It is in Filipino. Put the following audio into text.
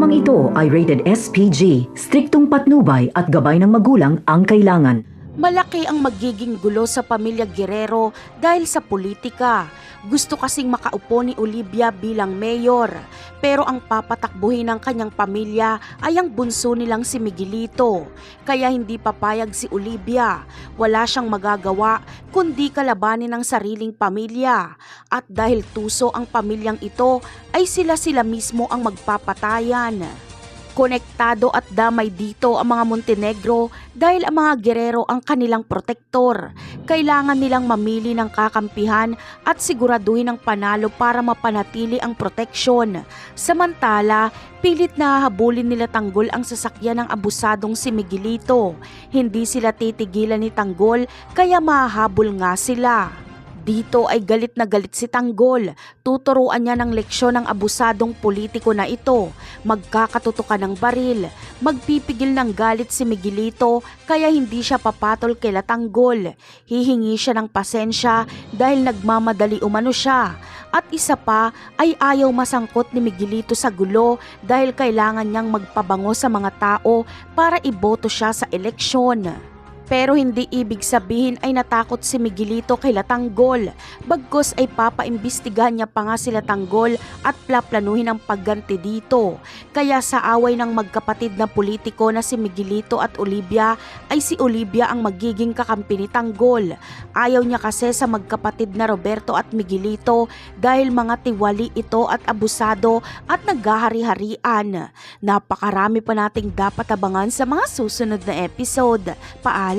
Programang ito ay rated SPG, striktong patnubay at gabay ng magulang ang kailangan. Malaki ang magiging gulo sa pamilya Guerrero dahil sa politika. Gusto kasing makaupo ni Olivia bilang mayor. Pero ang papatakbuhin ng kanyang pamilya ay ang bunso nilang si Miguelito. Kaya hindi papayag si Olivia. Wala siyang magagawa kundi kalabanin ang sariling pamilya. At dahil tuso ang pamilyang ito ay sila mismo ang magpapatayan. Konektado at damay dito ang mga Montenegro dahil ang mga Guerrero ang kanilang protektor. Kailangan nilang mamili ng kakampihan at siguraduhin ang panalo para mapanatili ang proteksyon. Samantala, pilit na hahabulin nila Tanggol ang sasakyan ng abusadong si Miguelito. Hindi sila titigilan ni Tanggol kaya mahahabol nga sila. Dito ay galit na galit si Tanggol. Tuturuan niya ng leksyon ng abusadong politiko na ito. Magkakatutukan ng baril. Magpipigil ng galit si Miguelito kaya hindi siya papatol kila Tanggol. Hihingi siya ng pasensya dahil nagmamadali umano siya. At isa pa ay ayaw masangkot ni Miguelito sa gulo dahil kailangan niyang magpabango sa mga tao para iboto siya sa eleksyon. Pero hindi ibig sabihin ay natakot si Miguelito kay Tanggol. Bagkus ay papaimbestigahan niya pa nga sila Tanggol at plaplanuhin ang pagganti dito. Kaya sa away ng magkapatid na politiko na si Miguelito at Olivia ay si Olivia ang magiging kakampi ni Tanggol. Ayaw niya kasi sa magkapatid na Roberto at Miguelito dahil mga tiwali ito at abusado at naghahari-harian. Napakarami pa nating dapat abangan sa mga susunod na episode. Paalam!